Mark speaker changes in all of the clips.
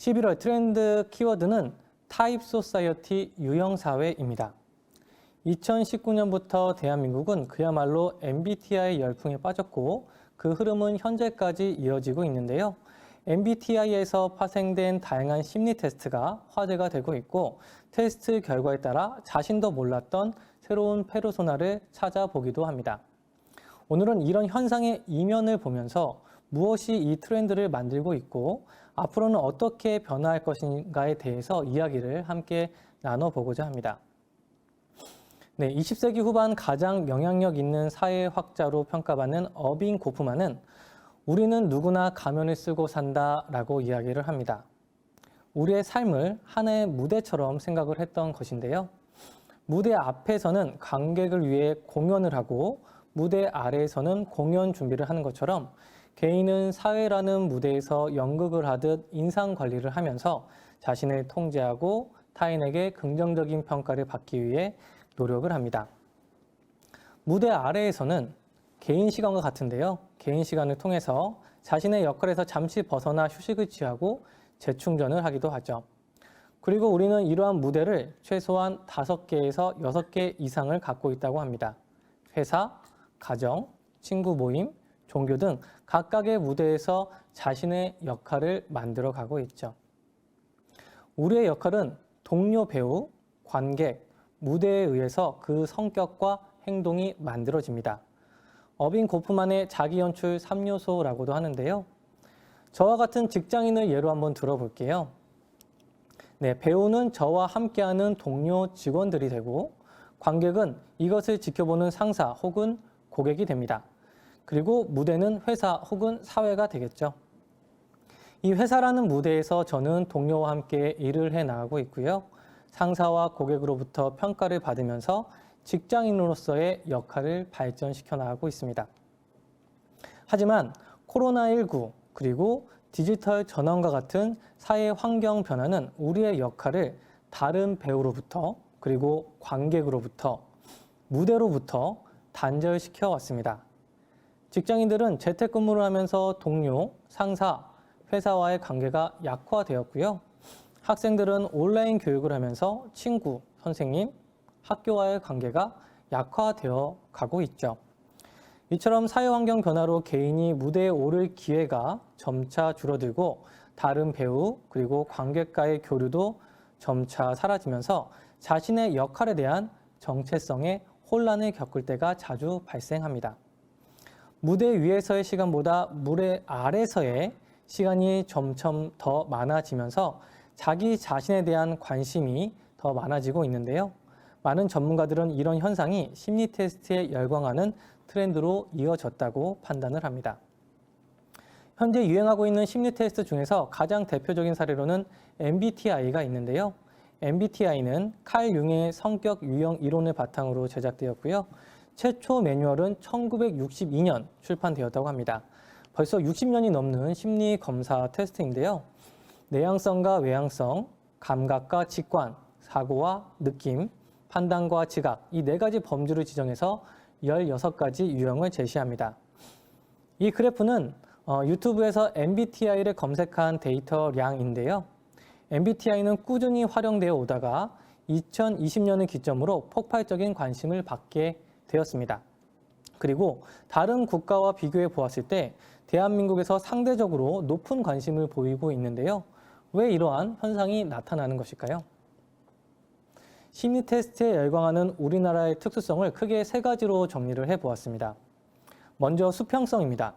Speaker 1: 11월 트렌드 키워드는 타입 소사이어티 유형사회입니다. 2019년부터 대한민국은 그야말로 MBTI 열풍에 빠졌고 그 흐름은 현재까지 이어지고 있는데요. MBTI에서 파생된 다양한 심리 테스트가 화제가 되고 있고 테스트 결과에 따라 자신도 몰랐던 새로운 페르소나를 찾아보기도 합니다. 오늘은 이런 현상의 이면을 보면서 무엇이 이 트렌드를 만들고 있고 앞으로는 어떻게 변화할 것인가에 대해서 이야기를 함께 나눠보고자 합니다. 네, 20세기 후반 가장 영향력 있는 사회학자로 평가받는 어빙 고프만은 우리는 누구나 가면을 쓰고 산다라고 이야기를 합니다. 우리의 삶을 하나의 무대처럼 생각을 했던 것인데요. 무대 앞에서는 관객을 위해 공연을 하고 무대 아래에서는 공연 준비를 하는 것처럼 개인은 사회라는 무대에서 연극을 하듯 인상 관리를 하면서 자신을 통제하고 타인에게 긍정적인 평가를 받기 위해 노력을 합니다. 무대 아래에서는 개인 시간과 같은데요. 개인 시간을 통해서 자신의 역할에서 잠시 벗어나 휴식을 취하고 재충전을 하기도 하죠. 그리고 우리는 이러한 무대를 최소한 5개에서 6개 이상을 갖고 있다고 합니다. 회사, 가정, 친구 모임, 종교 등 각각의 무대에서 자신의 역할을 만들어 가고 있죠. 우리의 역할은 동료 배우, 관객, 무대에 의해서 그 성격과 행동이 만들어집니다. 어빙 고프만의 자기 연출 3요소라고도 하는데요. 저와 같은 직장인을 예로 한번 들어볼게요. 네, 배우는 저와 함께하는 동료 직원들이 되고 관객은 이것을 지켜보는 상사 혹은 고객이 됩니다. 그리고 무대는 회사 혹은 사회가 되겠죠. 이 회사라는 무대에서 저는 동료와 함께 일을 해나가고 있고요. 상사와 고객으로부터 평가를 받으면서 직장인으로서의 역할을 발전시켜 나가고 있습니다. 하지만 코로나19 그리고 디지털 전환과 같은 사회 환경 변화는 우리의 역할을 다른 배우로부터 그리고 관객으로부터 무대로부터 단절시켜 왔습니다. 직장인들은 재택근무를 하면서 동료, 상사, 회사와의 관계가 약화되었고요. 학생들은 온라인 교육을 하면서 친구, 선생님, 학교와의 관계가 약화되어 가고 있죠. 이처럼 사회환경 변화로 개인이 무대에 오를 기회가 점차 줄어들고 다른 배우 그리고 관객과의 교류도 점차 사라지면서 자신의 역할에 대한 정체성에 혼란을 겪을 때가 자주 발생합니다. 무대 위에서의 시간보다 무대 아래서의 시간이 점점 더 많아지면서 자기 자신에 대한 관심이 더 많아지고 있는데요. 많은 전문가들은 이런 현상이 심리 테스트에 열광하는 트렌드로 이어졌다고 판단을 합니다. 현재 유행하고 있는 심리 테스트 중에서 가장 대표적인 사례로는 MBTI가 있는데요. MBTI는 칼 융의 성격 유형 이론을 바탕으로 제작되었고요. 최초 매뉴얼은 1962년 출판되었다고 합니다. 벌써 60년이 넘는 심리 검사 테스트인데요. 내향성과 외향성, 감각과 직관, 사고와 느낌, 판단과 지각 이 4가지 범주를 지정해서 16가지 유형을 제시합니다. 이 그래프는 유튜브에서 MBTI를 검색한 데이터량인데요. MBTI는 꾸준히 활용되어 오다가 2020년을 기점으로 폭발적인 관심을 받게 되었습니다. 그리고 다른 국가와 비교해 보았을 때 대한민국에서 상대적으로 높은 관심을 보이고 있는데요. 왜 이러한 현상이 나타나는 것일까요? 심리 테스트에 열광하는 우리나라의 특수성을 크게 3가지로 정리를 해보았습니다. 먼저 수평성입니다.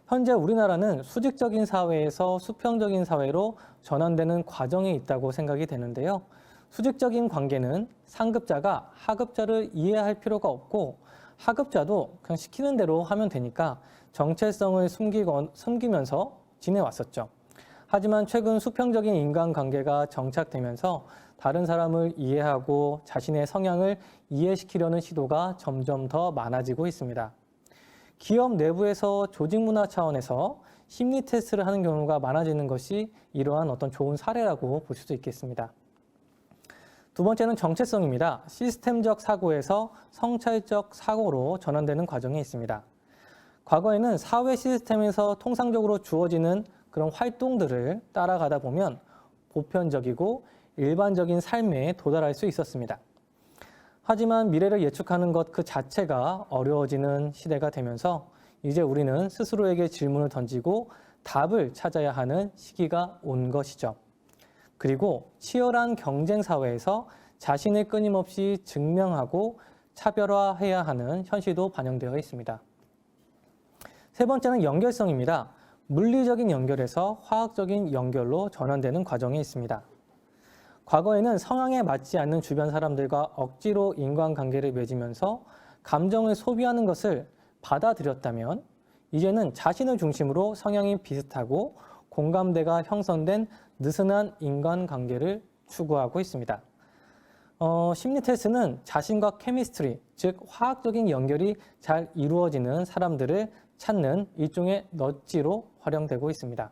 Speaker 1: 현재 우리나라는 수직적인 사회에서 수평적인 사회로 전환되는 과정에 있다고 생각이 되는데요. 수직적인 관계는 상급자가 하급자를 이해할 필요가 없고 하급자도 그냥 시키는 대로 하면 되니까 정체성을 숨기면서 지내왔었죠. 하지만 최근 수평적인 인간관계가 정착되면서 다른 사람을 이해하고 자신의 성향을 이해시키려는 시도가 점점 더 많아지고 있습니다. 기업 내부에서 조직 문화 차원에서 심리 테스트를 하는 경우가 많아지는 것이 이러한 어떤 좋은 사례라고 볼 수도 있겠습니다. 두 번째는 정체성입니다. 시스템적 사고에서 성찰적 사고로 전환되는 과정이 있습니다. 과거에는 사회 시스템에서 통상적으로 주어지는 그런 활동들을 따라가다 보면 보편적이고 일반적인 삶에 도달할 수 있었습니다. 하지만 미래를 예측하는 것 그 자체가 어려워지는 시대가 되면서 이제 우리는 스스로에게 질문을 던지고 답을 찾아야 하는 시기가 온 것이죠. 그리고 치열한 경쟁 사회에서 자신을 끊임없이 증명하고 차별화해야 하는 현실도 반영되어 있습니다. 세 번째는 연결성입니다. 물리적인 연결에서 화학적인 연결로 전환되는 과정이 있습니다. 과거에는 성향에 맞지 않는 주변 사람들과 억지로 인간관계를 맺으면서 감정을 소비하는 것을 받아들였다면 이제는 자신을 중심으로 성향이 비슷하고 공감대가 형성된 느슨한 인간관계를 추구하고 있습니다. 심리 테스트는 자신과 케미스트리, 즉 화학적인 연결이 잘 이루어지는 사람들을 찾는 일종의 넛지로 활용되고 있습니다.